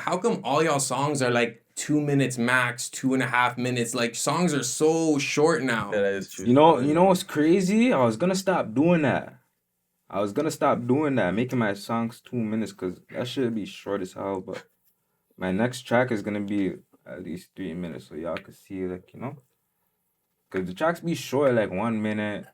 how come all y'all songs are like 2 minutes max, 2.5 minutes? Like songs are so short now. Yeah, that is true. You know what's crazy? I was gonna stop doing that. Making my songs 2 minutes, cause that should be short as hell. But my next track is gonna be at least 3 minutes, so y'all can see, like, cause the tracks be short, like 1 minute.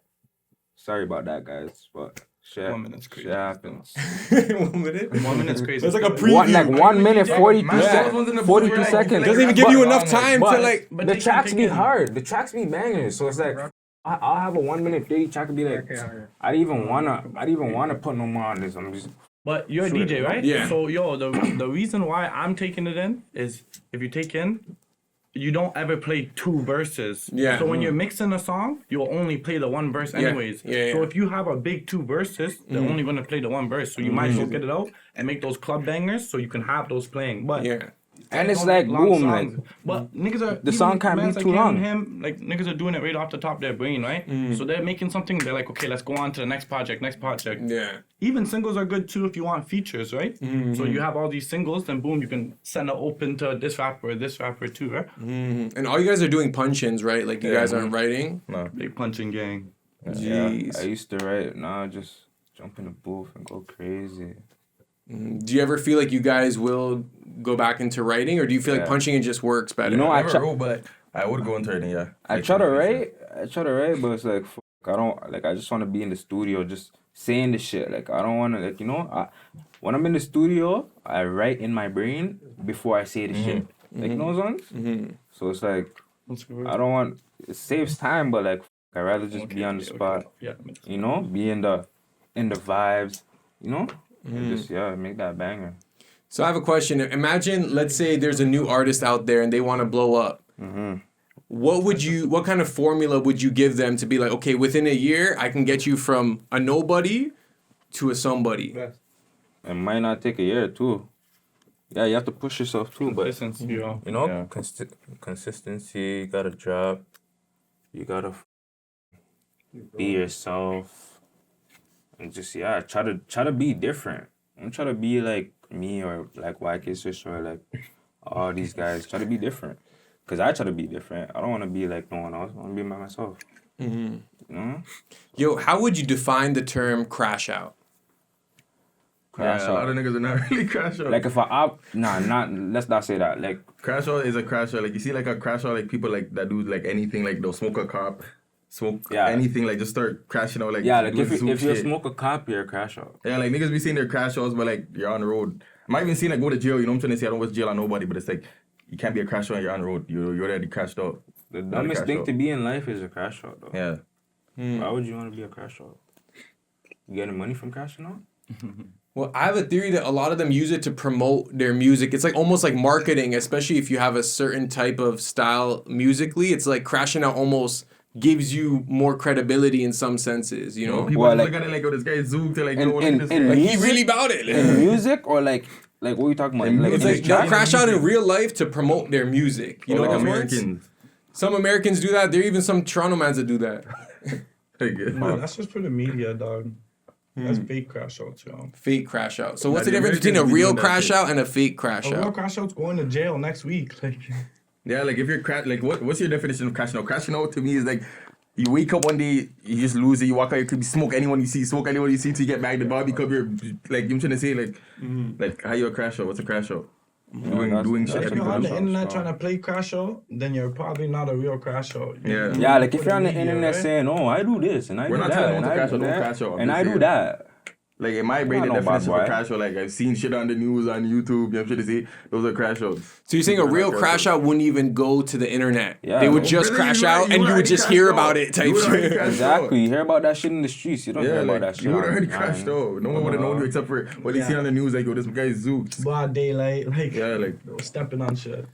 Sorry about that, guys, but shit, 1 minute's crazy. shit happens. 1 minute? 1 minute's crazy. That's like a preview. 1 minute, 42 Yeah. seconds. Doesn't even give you enough time to like. But the tracks be hard. The tracks be bangers. So it's like I'll have a 1 minute 30 track and be like, I didn't even wanna put no more on this. I'm just. But you're a DJ, right? Yeah. So the reason why I'm taking it in is if you take in, you don't ever play 2 verses. Yeah. So when you're mixing a song, you'll only play the 1 verse anyways. Yeah. So if you have a big 2 verses, they're only gonna play the 1 verse. So you might as well get it out and make those club bangers so you can have those playing. But Yeah. And it's don't like make long boom, songs. like But niggas are the song can't be bands like too him long. and Him, like niggas are doing it right off the top of their brain, right? So they're making something. They're like, okay, let's go on to the next project. Yeah. Even singles are good too if you want features, right? So you have all these singles, then boom, you can send it open to this rapper too, right? And all you guys are doing punch-ins, right? Like you guys aren't writing. No. Big punching gang. Jeez. I used to write. Now I just jump in the booth and go crazy. Do you ever feel like you guys will go back into writing, or do you feel like punching in just works better? You know, I I never wrote, but I would go into it, yeah. I try to write, but it's like, fuck, I don't, like, I just want to be in the studio just saying the shit. Like, I don't want to, like, when I'm in the studio, I write in my brain before I say the shit. Like, you know what I'm saying? So it's like, I don't want, it saves time, but like, I'd rather just be on the spot, Yeah. be in the vibes, and just, make that banger. So I have a question. Imagine, let's say there's a new artist out there and they want to blow up. What kind of formula would you give them to be like, okay, within a year, I can get you from a nobody to a somebody? It might not take a year too. Yeah, you have to push yourself too, but consistency, you gotta drop, you gotta be yourself, and just try to be different. Don't try to be like me or like YK Swisha or like all these guys. Try to be different, cause I try to be different. I don't want to be like no one else. I want to be by myself. Yo, how would you define the term crash out? Crash A out. lot of niggas are not really crash out. Like if let's not say that. Like Crash out is a crash out. Like you see like a crash out, like people like that do like anything, like they'll smoke a cop, anything, like just start crashing out, like like doing if zoom you shit. smoke a cop, you're a crash out. Yeah, like niggas be seeing their crash outs, but like you're on the road. I might even seen like go to jail. You know what I'm trying to say? I don't go to jail on nobody, but it's like you can't be a crash out. You're on the road. You're already crashed out. The dumbest thing to be in life is a crash out, though. Yeah. Why would you want to be a crash out? You getting money from crashing out? Well, I have a theory that a lot of them use it to promote their music. It's like almost like marketing, especially if you have a certain type of style musically. It's like crashing out almost gives you more credibility in some senses, you know? People look at it like, oh, this guy's zoom to like, he really about it. In music or like what are you talking about? Like, It's like they'll crash out in real life to promote their music. You know, like those Americans. ones? Some Americans do that. There are even some Toronto mans that do that. Man, that's just for the media, dog. That's fake crash outs, yo. Fake crash out. So what's the the difference between a Americans be real doing that crash shit. out and a fake crash A real out? crash out's going to jail next week. Like, Yeah, like if you're like what's your definition of crashing out? Crashing out to me is like you wake up one day, you just lose it, you walk out, you could be smoke anyone you see till you get back to the bar because you're like I'm trying to say like how you a crash out? What's a crash out? Doing shit. if that you're on people the do. internet trying to play crash out, then you're probably not a real crash out. Yeah, like if you're on the Media, internet right? saying, "Oh, I do this and I We're do not that telling and no one to I crash do out, don't that crash out, I'm and just I do saying. that." Like in my brain, the Not no definition bad of a boy. crash out, like I've seen shit on the news on YouTube, you know what I'm trying to say? Those are crash outs. So you're saying a They're real not crash out wouldn't even go to the internet? Yeah. They would No, just brother, crash you out already- and you would already just crashed hear out. about it type You already shit. crashed Exactly. You hear about that shit in the streets. You don't hear Yeah, about like that shit. you would already online. crashed out. No one would have known you except for what they see on the news, like, yo, this guy's zooked. Broad daylight, like, Yeah, like stepping on shit.